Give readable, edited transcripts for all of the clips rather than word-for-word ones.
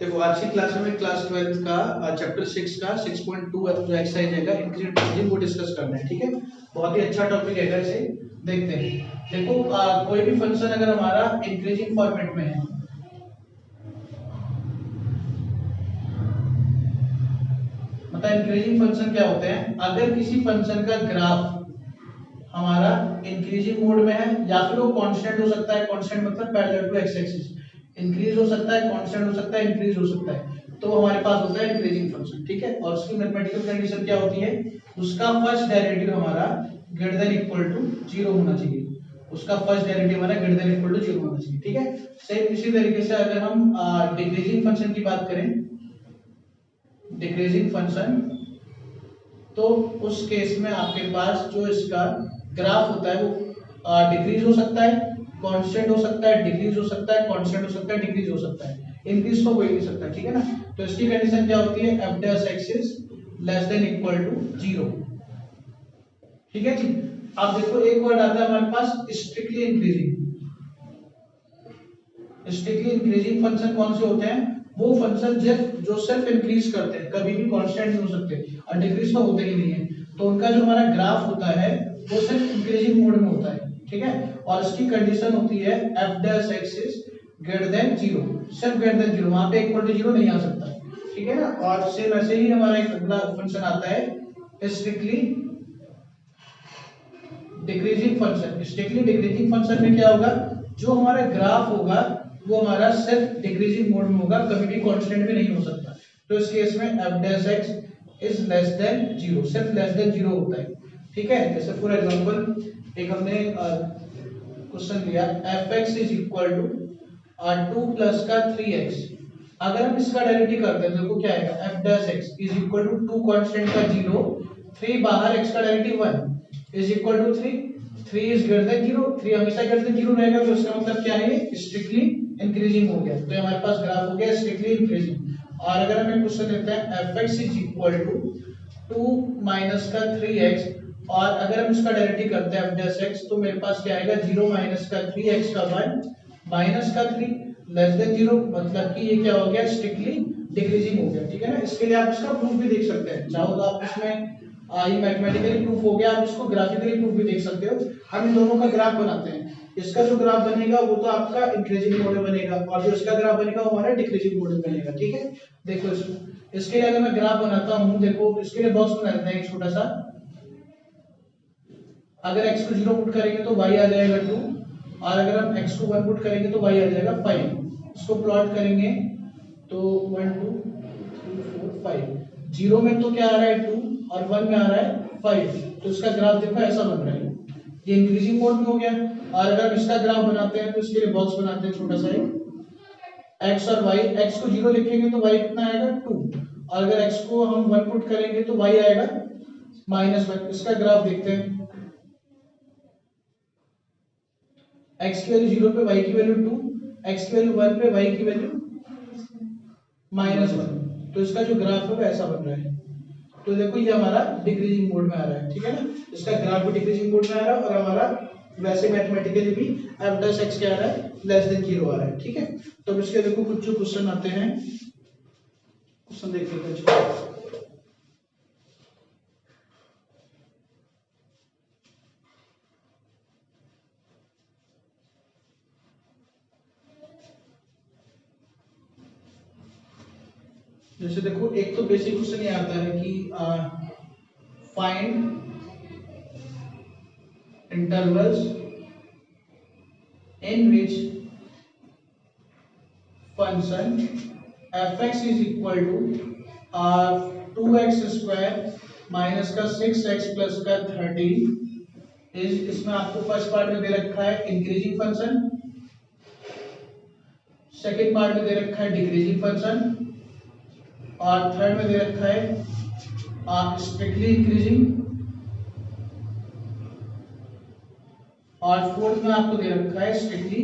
देखो आज की क्लास में क्लास 12 का चैप्टर 6 का 6.2 जो एक्सरसाइज है इंक्रीजिंग डिक्रीजिंग वो डिस्कस करना है। ठीक है, बहुत ही अच्छा टॉपिक है, इसे देखते हैं। देखो कोई भी फंक्शन अगर हमारा इंक्रीजिंग फॉर्मेट में है, मतलब इंक्रीजिंग फंक्शन क्या होते हैं, अगर किसी फंक्शन का ग्राफ हमारा इंक्रीजिंग मोड में है या फिर वो कांस्टेंट हो सकता है, कांस्टेंट मतलब parallel to X axis, increase हो सकता है, कांस्टेंट हो सकता है, इंक्रीज हो सकता है, तो हमारे पास होता है इंक्रीजिंग फंक्शन। ठीक है, और उसकी मैथमेटिकल कंडीशन क्या होती है, उसका फर्स्ट डेरिवेटिव हमारा ग्रेटर देन इक्वल टू 0 होना चाहिए, उसका फर्स्ट डेरिवेटिव हमारा ग्रेटर देन इक्वल टू 0 होना चाहिए। ठीक है, सेम इसी तरीके से अगर हम डिक्रीजिंग फंक्शन की बात करें, डिक्रीजिंग फंक्शन, तो उस केस में आपके पास जो इसका ग्राफ होता है वो डिक्रीज हो सकता है, कांस्टेंट हो सकता है, डिक्रीज हो सकता है, कांस्टेंट हो सकता है, डिक्रीज हो सकता है, इंक्रीज तो हो ही नहीं सकता। ठीक है ना, तो इसकी कंडीशन क्या होती है, F dash X is less than equal to 0। ठीक है जी। अब देखो एक वर्ड आता है हमारे पास strictly increasing. Strictly increasing function कौन से होते हैं, वो फंक्शन जो सिर्फ इंक्रीज करते हैं, कभी भी कांस्टेंट नहीं हो सकते और डिक्रीज तो होते ही नहीं है, तो उनका जो हमारा ग्राफ होता है वो सिर्फ इंक्रीजिंग मोड में होता है। ठीक है, और इसकी कंडीशन होती है F dash X is greater than 0, सिर्फ ग्रेटर देन 0, वहां पे इक्वल टू 0 नहीं आ सकता। ठीक है ना, और सेम ऐसे ही हमारा एक अगला फंक्शन आता है strictly decreasing function. Strictly decreasing function में क्या होगा, जो हमारा ग्राफ होगा वो हमारा सिर्फ डिक्रीजिंग मोड में होगा, कभी भी कांस्टेंट भी नहीं हो सकता। तो इस केस में f dash x is less then 0, सिर्फ लेस देन 0 होता है। ठीक है, जैसे फॉर एग्जांपल एक हमने क्वेश्चन लिया fx is equal to 2 plus का 3x, अगर हम इसका डेरिवेटिव करते हैं देखो क्या आएगा, f dash x is equal to 2 constant का 0, 3 बाहर, x का derivative 1 is equal to 3, 3 is greater than 0, 3 हमेशा ग्रेटर देन 0 रहेगा, तो इसका मतलब क्या है, स्ट्रिक्टली इंक्रीजिंग हो गया। तो हमारे पास ग्राफ हो गया स्ट्रिक्टली इंक्रीजिंग। और अगर हम एक क्वेश्चन लेते हैं fx is equal to 2 minus का 3x, और अगर हम इसका डेरिवेटिव करते हैं f डैश x, तो मेरे पास क्या आएगा, 0 माइनस का 3x का 1 माइनस का 3 लेस देन 0, मतलब कि ये क्या हो गया, स्ट्रिक्टली डिक्रीजिंग हो गया। ठीक है ना, इसके लिए आप इसका प्रूफ भी देख सकते हैं, चाहो तो आप इसमें ये मैथमेटिकली प्रूफ हो गया, आप इसको ग्राफिकली प्रूफ भी देख सकते हो। हम इन दोनों का ग्राफ बनाते हैं, इसका जो ग्राफ बनेगा वो तो आपका इंक्रीजिंग मोड में बनेगा, और जो इसका ग्राफ बनेगा वो हमारा डिक्रीजिंग मोड में बनेगा। ठीक है, देखो इसके लिए अगर मैं ग्राफ बनाता हूं, देखो इसके लिए बॉक्स बना देते हैं एक छोटा सा, अगर x को 0 पुट करेंगे तो y आ जाएगा 2, और अगर हम x को 1 पुट करेंगे तो y आ जाएगा 5। इसको प्लॉट करेंगे तो 1 2 3 4 5, 0 में तो क्या आ रहा है 2 और 1 में आ रहा है 5, तो इसका ग्राफ देखो ऐसा बन रहा है, ये इंक्रीजिंग मोड में हो गया। और अगर हम इसका ग्राफ बनाते हैं तो इसके लिए बॉक्स बनाते हैं छोटा सा, x और y, x को 0 लिखेंगे तो y कितना आएगा 2, और अगर x को हम 1 पुट करेंगे तो y आएगा -1। इसका ग्राफ देखते हैं, x की वैल्यू 0 पे y की वैल्यू 2, x की वैल्यू 1 पे y की वैल्यू -1, तो इसका जो ग्राफ है वो ऐसा बन रहा है। तो देखो ये हमारा डिक्रीजिंग मोड में आ रहा है। ठीक है ना, इसका ग्राफ भी डिक्रीजिंग मोड में आ रहा है, और हमारा वैसे मैथमेटिकली भी f डैश x क्या आ रहा है, लेस देन 0 आ रहा है। ठीक है, तो अब इसके देखो कुछ जो क्वेश्चन आते हैं, क्वेश्चन देख लेते हैं। जैसे देखो एक तो बेसिक क्वेश्चन ये आता है कि find intervals in which function fx is equal to 2x square minus का 6x प्लस का 13 इज, इसमें आपको फर्स्ट पार्ट में दे रखा है इंक्रीजिंग फंक्शन, सेकेंड पार्ट में दे रखा है डिक्रीजिंग फंक्शन, और थर्ड में दे रखा है स्ट्रिक्टली इंक्रीजिंग, और फोर्थ में आपको दे रखा है स्ट्रिक्टली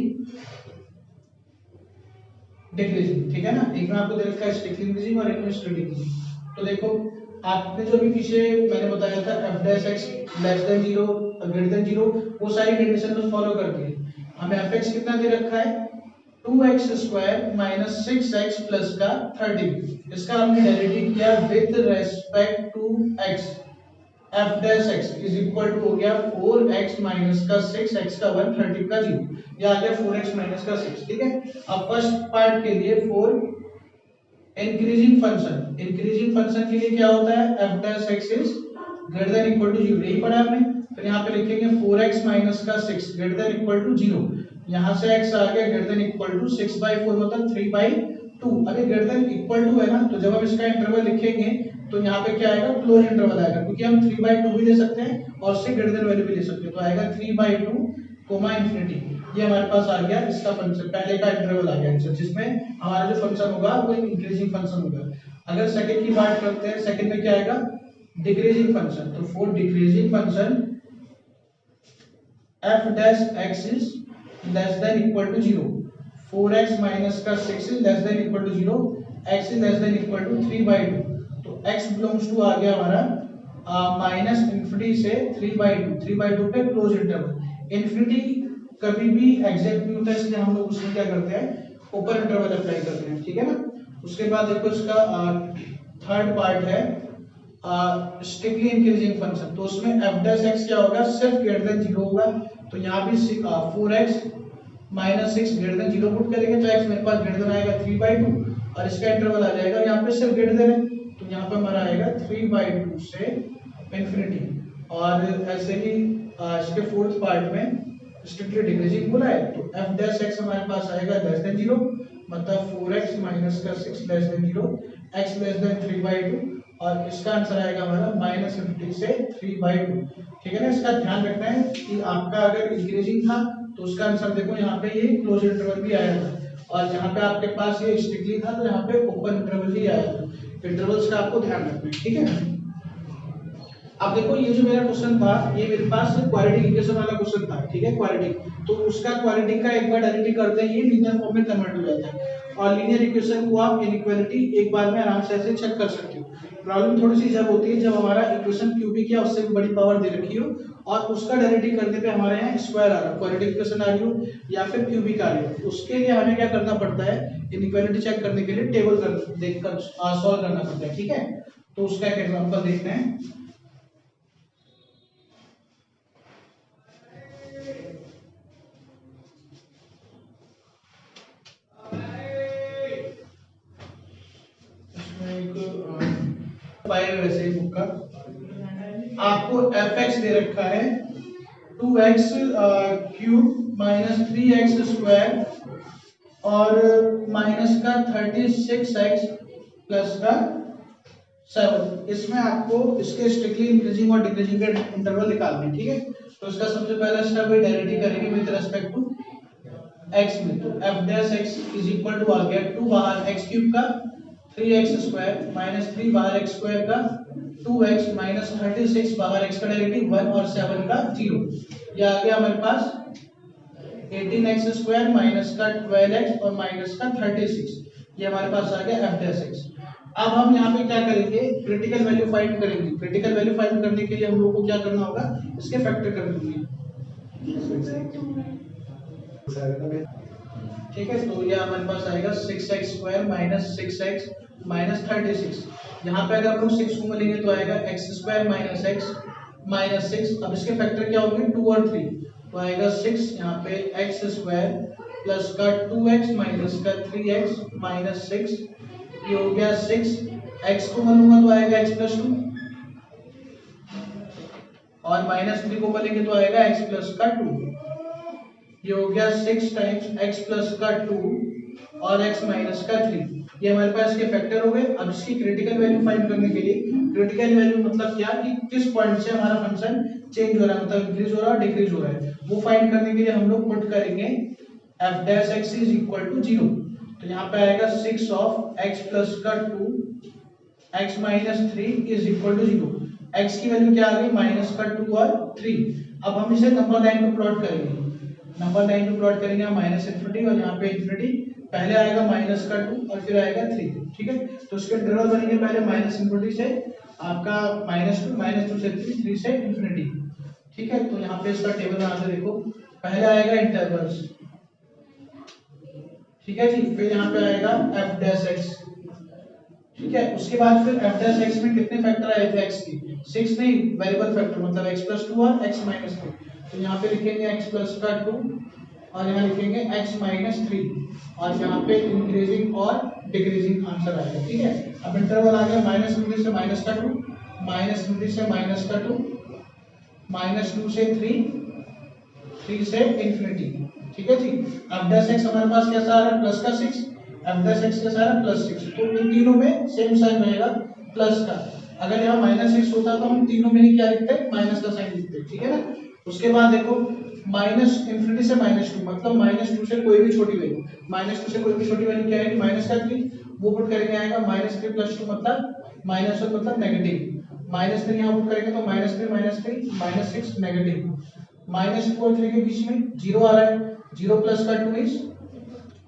डिक्रीजिंग। ठीक है ना, एक में आपको दे रखा है स्ट्रिक्टली इंक्रीजिंग और एक में स्ट्रिक्टली डिक्रीजिंग। तो देखो आपने जो भी पीछे मैंने बताया था f dash x less then 0 greater than 0, वो सारी कंडीशन को फॉलो करती है। हमें fx कितना दे रखा है 2x² माइनस 6x प्लस का 30, इसका हमने डेरिवेटिव किया with respect to x, f dash x is equal to हो गया 4x माइनस का 6x का 1 30 का 0, ये आ गया 4x माइनस का 6। ठीक है, अब फर्स्ट पार्ट के लिए 4 इंक्रीजिंग फंक्शन के लिए क्या होता है, f dash x is greater than equal to 0, यही पढ़ा हमने। फिर यहाँ पे लिखेंगे 4x माइनस का 6 ग्रेटर देन इक्वल टू 0, यहाँ से x आ गया ग्रेटर देन इक्वल टू 6/4 मतलब 3/2। अभी ग्रेटर देन इक्वल टू है ना, तो जब हम इसका इंटरवल लिखेंगे तो यहाँ पे क्या आएगा, क्लोज इंटरवल आएगा, क्योंकि हम 3/2 भी ले सकते हैं और उससे ग्रेटर देन वैल्यू भी ले सकते हैं, तो आएगा 3/2 कोमा इंफिनिटी। ये हमारे पास आ गया इसका फंक्शन, पहले का इंटरवल आ गया आंसर, जिसमें हमारा जो फंक्शन होगा वो एक इंक्रीजिंग फंक्शन होगा। अगर सेकंड की बात करते हैं, सेकंड में क्या आएगा, डिक्रीजिंग फंक्शन, तो for decreasing function f dash x is less than equal to 0, 4x minus का 6 is less than equal to 0, x is less than equal to 3/2, तो x बिलोंग्स टू आ गया हमारा माइनस इंफिनिटी से 3/2 पे close interval. Infinity कभी भी exact नहीं होता, इसलिए हम लोग उसमें क्या करते हैं, ओपन इंटरवल अप्लाई करते हैं। ठीक है ना, उसके बाद देखो इसका थर्ड पार्ट है स्ट्रिक्टली इंक्रीजिंग फंक्शन, तो उसमें f डैश x क्या होगा, सिर्फ ग्रेटर देन 0 होगा, तो यहाँ भी 4x minus 6 greater than 0 put करेंगे, तो x मेरे पास ग्रेटर देन आएगा 3/2 और इसका इंटरवल आ जाएगा, यहाँ पे सिर्फ ग्रेटर देन है, तो यहाँ पे हमारा आएगा 3/2 से इंफिनिटी। और ऐसे ही इसके फोर्थ पार्ट में स्ट्रिक्टली डिक्रीजिंग बोला है, तो f डैश x हमारे पास आएगा लेस देन 0, मतलब 4x माइनस का 6 less than 0, x less then 3/2, और इसका आंसर आएगा हमारा माइनस इंफिनिटी से 3/2। ठीक है ना, इसका ध्यान रखना है कि आपका अगर इंक्रीजिंग था तो उसका आंसर देखो यहाँ पे ये क्लोज इंटरवल भी आया था, और यहाँ पे आपके पास ये स्ट्रिक्टली था तो यहाँ पे ओपन इंटरवल भी आया था। इंटरवल्स का आपको ध्यान रखना है। ठीक है, अब देखो ये जो मेरा क्वेश्चन था, ये मेरे पास क्वाड्रेटिक इक्वेशन वाला क्वेश्चन था। ठीक है, क्वाड्रेटिक, तो उसका क्वाड्रेटिक का एक बार डेरिवेटिव करते हैं, ये लीनियर फॉर्म में कन्वर्ट हो जाता है, और लीनियर इक्वेशन को आप इनइक्वालिटी एक बार में आराम से ऐसे चेक कर सकते हो। प्रॉब्लम थोड़ी सी जब होती है जब हमारा इक्वेशन क्यूबिक या उससे भी बड़ी पावर दे रखी हो और उसका डेरिवेटिव करने पे हमारे यहाँ स्क्वायर आ रहा है, क्वाड्रेटिक इक्वेशन आ रही हो या फिर क्यूबिक आ रही हो, उसके लिए हमें क्या करना पड़ता है, इनइक्वालिटी चेक करने के लिए टेबल देखकर सॉल्व करना पड़ता है। ठीक है, तो उसका एक एग्जांपल देखते हैं। वैसे ही बुक का आपको fx दे रखा है 2x cube minus 3x square और माइनस का 36x प्लस का 7। इसमें आपको इसके स्ट्रिक्टली इंक्रीजिंग और डिक्रीजिंग के इंटरवल निकालने हैं। ठीक है, तो इसका सबसे पहला स्टेप वही डेरिवेटिव करेंगे विद रिस्पेक्ट टू x में, तो f dash x is equal to आ गया 2 बाहर x क्यूब का 3x स्क्वायर माइनस 3 बाहर x स्क्वायर का 2x माइनस 36 बाहर x का डेरिवेटिव 1 और 7 का 0, ये आ गया हमारे पास 18x स्क्वायर माइनस का 12x और माइनस का 36, ये हमारे पास आ गया f डैश x। अब हम यहाँ पे क्या करेंगे, क्रिटिकल वैल्यू फाइंड करेंगे। क्रिटिकल वैल्यू फाइंड करने के लिए हम लोग को क्या करना होगा, इसके फैक्टर करने होंगे। ठीक है, तो ये हमारे पास आएगा 6x square minus 6x minus 36, यहाँ पे अगर हम लोग 6 को मिलेंगे तो आएगा x square minus x minus 6। अब इसके फैक्टर क्या होंगे 2 और 3, तो आएगा 6, यहाँ पे x स्क्वायर प्लस का 2x माइनस का 3x माइनस 6, ये हो गया 6, x को मलूंगा तो आएगा x प्लस 2 और माइनस 3 को मलेंगे तो आएगा x प्लस का 2, ये हो गया 6 टाइम्स x प्लस का 2 और x माइनस का 3, ये हमारे पास के फैक्टर हो गए। अब इसकी क्रिटिकल वैल्यू फाइंड करने के लिए, क्रिटिकल वैल्यू मतलब क्या कि किस पॉइंट से हमारा फंक्शन चेंज हो रहा है, मतलब इंक्रीज हो रहा है डिक्रीज हो रहा है, वो फाइंड करने के लिए हम लोग पुट करेंगे f dash x is equal to 0, तो यहाँ पे आएगा 6 ऑफ x प्लस का 2 x minus 3 is equal to 0, x की वैल्यू क्या आ गई माइनस का 2 और 3। अब हम इसे नंबर लाइन पे प्लॉट करेंगे, नंबर लाइन पे प्लॉट करेंगे माइनस इंफिनिटी और यहाँ पे इंफिनिटी, पहले आएगा माइनस का 2 और फिर आएगा 3। ठीक है, तो इसके इंटरवल बनेंगे पहले माइनस इंफिनिटी से आपका -2 से 3 से इंफिनिटी। ठीक है, तो यहाँ पे इसका टेबल बना के देखो, पहले आएगा इंटरवल्स, ठीक है जी। फिर यहाँ पे आएगा एफ डैश एक्स, ठीक है। उसके बाद फिर एफ डैश एक्स में कितने फैक्टर आए थे एक्स की, 6 नहीं, वेरिएबल फैक्टर मतलब x प्लस 2 और x माइनस 3। तो यहाँ पे लिखेंगे x प्लस का 2 और यहाँ लिखेंगे x माइनस 3 और यहाँ पे इंक्रीजिंग और डिक्रीजिंग आंसर आएगा, ठीक है। अब इंटरवल आ गया माइनस इंफिनिटी से माइनस का 2, माइनस इंफिनिटी से माइनस का 2, माइनस 2 से 3, 3 से इंफिनिटी, ठीक है जी। अब डैश एक्स हमारे पास कैसा आ रहा है, प्लस का 6, एफ डैश एक्स कैसा है प्लस 6, तो इन तीनों में सेम साइन रहेगा प्लस का। अगर यहाँ माइनस 6 होता तो हम तीनों में ही क्या लिखते हैं, माइनस का साइन लिखते हैं, ठीक है ना। उसके बाद देखो माइनस इंफिनिटी से माइनस 2 मतलब माइनस 2 से कोई भी छोटी वैल्यू, माइनस 2 से कोई भी छोटी वैल्यू क्या आएगी, माइनस का 3, वो पुट करेंगे आएगा माइनस 3 प्लस 2 मतलब माइनस 1 मतलब नेगेटिव, माइनस 3 यहाँ पुट करेंगे तो माइनस 3 माइनस 6 नेगेटिव, माइनस 2 और 3 के बीच में 0 आ रहा है, 0 प्लस का 2 इज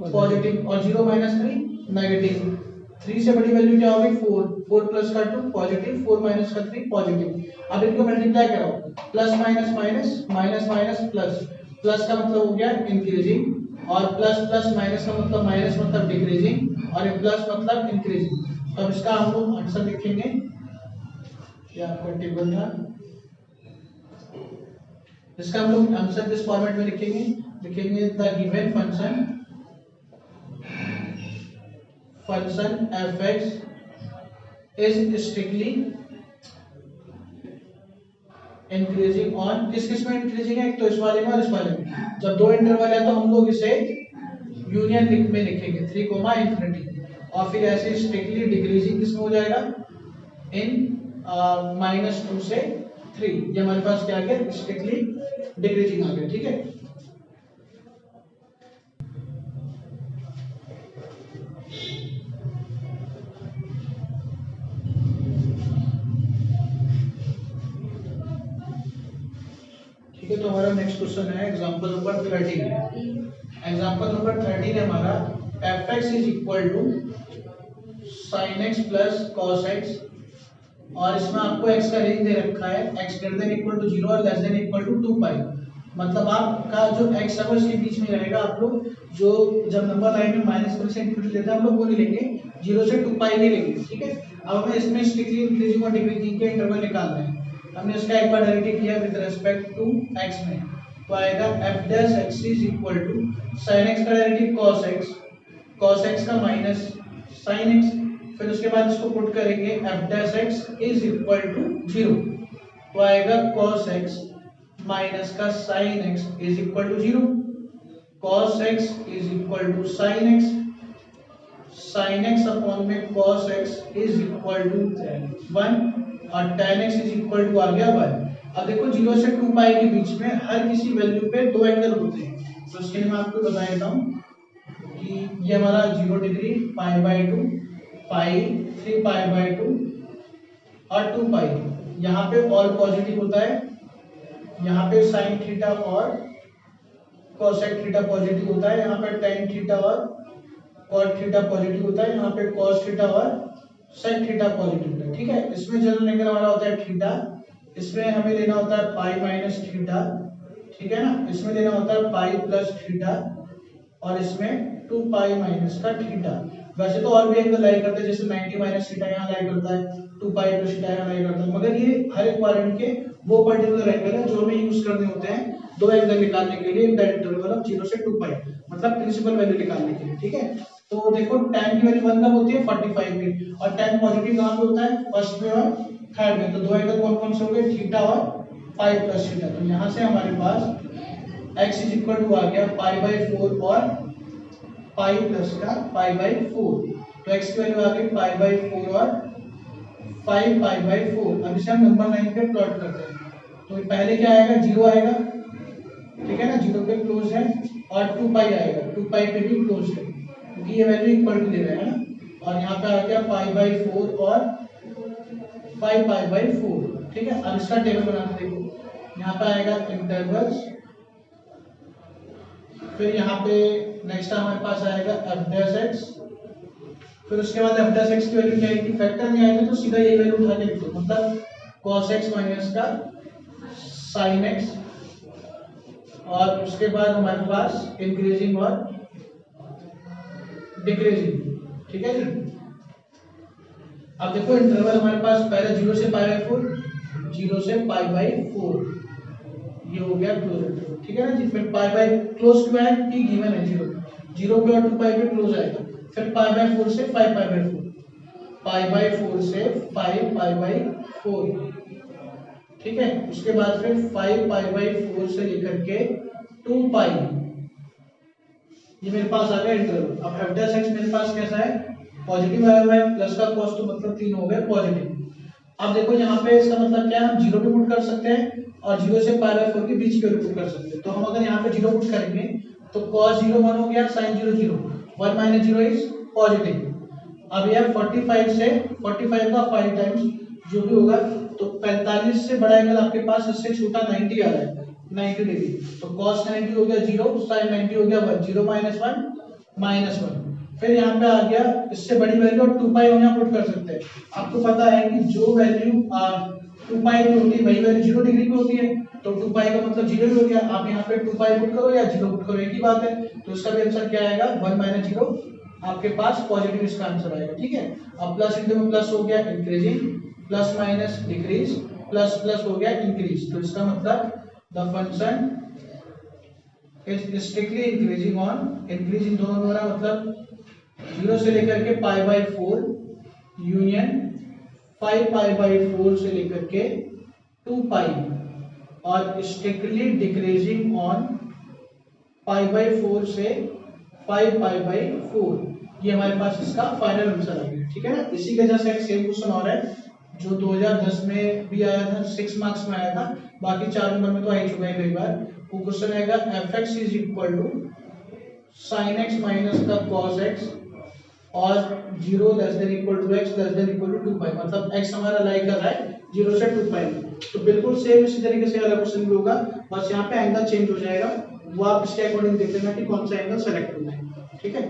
पॉजिटिव और 0 माइनस 3 नेगेटिव, 3 से बड़ी वैल्यू क्या होगी 4, 4 प्लस का 2 पॉजिटिव, 4 माइनस का 3 पॉजिटिव। अब इनको मल्टीप्लाई करो, plus minus minus, minus minus plus, plus का मतलब हो गया इंक्रीजिंग और प्लस प्लस माइनस का मतलब माइनस मतलब डिक्रीजिंग और प्लस मतलब इंक्रीजिंग। तो अब इसका हम लोग आंसर लिखेंगे, ये आपका टेबल था, इसका हम लोग आंसर इस फॉर्मेट में लिखेंगे, लिखेंगे the given function fx is strictly increasing on, किस में इंक्रीजिंग है, एक तो इस वाले में और इस वाले में। जब दो इंटरवल है तो हम लोग इसे यूनियन में लिखेंगे 3 इंफिनिटी और फिर ऐसे स्ट्रिक्टली डिक्रीजिंग किस में हो जाएगा, इन -2 से 3। ये हमारे पास क्या आ गया, स्ट्रिक्टली डिक्रीजिंग आ गया, ठीक है। तो हमारा नेक्स्ट क्वेश्चन है एग्जांपल नंबर 13। एग्जांपल नंबर 13 है हमारा fx is equal to sin x plus cos x और इसमें आपको x का रेंज दे रखा है x greater than equal to 0 और less than equal to 2 pi. मतलब आपका जो x है वो इसके बीच में रहेगा। आप लोग जो जब नंबर लाइन में माइनस से इंक्रीज लेते हैं हम लोग वो नहीं लेंगे, 0 से 2 पाई नहीं लेंगे, ठीक है। अब हमें इसमें स्ट्रिक्टली इंक्रीजिंग और डिक्रीजिंग के इंटरवल निकालना है। हमने इसका एक बार डेरिवेटिव किया विद रिस्पेक्ट टू x में, तो आएगा f dash x is equal to sin x का डेरिवेटिव cos x का माइनस sin x, फिर उसके बाद इसको पुट करेंगे f dash x is equal to 0, तो आएगा cos x माइनस का sin x is equal to 0, cos x is equal to sin x upon में cos x is equal to 1 और tan x is equal to आ गया 1। अब देखो 0 से 2 पाई के बीच में हर किसी वैल्यू पे दो एंगल होते हैं, तो इसके लिए मैं आपको बता देता हूँ कि ये हमारा 0 degree pi by 2 pi 3 pi by 2 और 2 पाई, यहाँ पे ऑल पॉजिटिव होता है, यहाँ पे साइन थीटा और कोसेक थीटा पॉजिटिव होता है, यहाँ पे टेन थीटा और कॉट थीटा पॉजिटिव होता है, यहाँ पे कॉस थीटा और सेक थीटा पॉजिटिव होता है, ठीक है। इसमें जनरल एंगल हमारा होता है थीटा, इसमें हमें लेना होता है पाई माइनस थीटा, ठीक है ना। इसमें लेना होता है पाई प्लस थीटा और इसमें 2 पाई माइनस का थीटा। वैसे तो और भी एंगल लाई करते हैं, जैसे 90 माइनस थीटा यहाँ लाई करता है, 2 पाई प्लस थीटा यहाँ लाई करता है, मगर ये हर एक क्वाड्रेंट के वो पर्टिकुलर एंगल है जो हमें यूज करने होते हैं दो एंगल निकालने के लिए इन द इंटरवल ऑफ 0 से 2 पाई, मतलब प्रिंसिपल वैल्यू निकालने के लिए, ठीक है। तो देखो tan की वैल्यू 1 कब होती है 45 में, और tan पॉजिटिव कहां पे होता है फर्स्ट में और थर्ड में। तो दो एंगल कौन कौन से हो गए, थीटा और पाई प्लस थीटा। तो यहां से हमारे पास x इज इक्वल टू आ गया पाई बाई 4 और पाई प्लस का पाई बाई 4। तो x की वैल्यू आ गई पाई बाई 4 और 5 पाई बाई 4। अब इसे हम नंबर लाइन पे प्लॉट करते हैं, तो पहले क्या आएगा 0 आएगा, ठीक है ना, 0 पे क्लोज है, और 2 पाई आएगा, 2 पाई पे भी क्लोज है क्योंकि ये वैल्यू इक्वल टू दे रहा है ना। और यहाँ पे आ गया पाई बाई 4 और 5 पाई बाई 4, ठीक है। अब इसका टेबल बनाते देखो, यहाँ पे आएगा इंटरवल्स, फिर यहाँ पे नेक्स्ट हमारे पास आएगा एफ डैश एक्स, फिर उसके बाद एफ डैश एक्स की वैल्यू क्या आएगी, फैक्टर में आएगी तो सीधा ये वैल्यू उठा के लिख दो, मतलब cos x माइनस का sin x, और उसके बाद हमारे पास इंक्रीजिंग और डिक्रीजिंग, ठीक है जी। अब देखो इंटरवल हमारे पास पहले 0 से पाई बाई 4, 0 से पाई बाई 4, ये हो गया क्लोज इंटरवल, ठीक है ना जी। फिर पाई बाई क्लोज क्यों है, कि गिवन है 0, 0 पे और 2 पाई पे क्लोज आएगा। फिर पाई बाई 4 से 5 पाई बाई 4, पाई बाई 4 से 5 पाई बाई 4, ठीक है। उसके बाद फिर 5 पाई बाई 4 से लेकर के 2 पाई, ये मेरे पास आ गया इंटरवल। अब एफ डैश एक्स मेरे पास कैसा है, पॉजिटिव आया हुआ है, प्लस का कॉस तो मतलब 3 हो गए पॉजिटिव। अब देखो यहाँ पे इसका मतलब क्या है, हम 0 पे पुट कर सकते हैं और 0 से पाई बाई 4 के बीच पे पुट कर सकते हैं। तो हम अगर यहाँ पे 0 पुट करेंगे तो cos 0 1 हो गया, sin 0 0, 1 माइनस 0 इज पॉजिटिव। अब यह 45 से 45 का 5 टाइम्स जो भी होगा, तो 45 से बड़ा एंगल आपके पास, इससे छोटा 90 आ रहा है, 90 डिग्री। तो cos 90 हो गया 0, sin 90 हो गया 1, 0 माइनस 1 माइनस 1। फिर यहाँ पे आ गया इससे बड़ी वैल्यू, और 2 पाई हम यहाँ पुट कर सकते हैं। आपको पता है कि जो वैल्यू 2 पाई की होती है वही वैल्यू 0 डिग्री की होती है, तो 2 पाई का मतलब 0 हो गया। आप यहाँ पे 2 पाई पुट करो या 0 पुट करो, एक ही बात है। तो इसका भी आंसर क्या आएगा, 1 माइनस 0, आपके पास पॉजिटिव इसका आंसर आएगा, ठीक है। अब प्लस इंटू में प्लस हो गया increasing, plus minus decrease, plus plus हो गया इंक्रीज। तो इसका मतलब the function is strictly increasing on, increase in दोनों में हो रहा, मतलब 0 से लेकर के pi by 4 union 5 pi by 4 से लेकर के 2 पाई, और strictly decreasing on pi by 4 से 5 पाई बाई 4। ये हमारे पास इसका फाइनल आंसर आ गया, ठीक है ना। इसी के जैसे एक सेम क्वेश्चन और है जो 2010 में भी आया था, 6 मार्क्स में आया था, बाकी 4 नंबर में तो आ ही चुका है कई बार। वो क्वेश्चन आएगा fx is equal to sin x minus का cos x और 0 less than equal to x less than equal to 2 pi, मतलब x हमारा लाई कर रहा है 0 से 2 पाई। तो बिल्कुल सेम इसी तरीके से वाला क्वेश्चन भी होगा, बस यहाँ पे एंगल चेंज हो जाएगा, वो आप इसके अकॉर्डिंग देख लेना कि कौन सा एंगल सेलेक्ट करना है, ठीक है।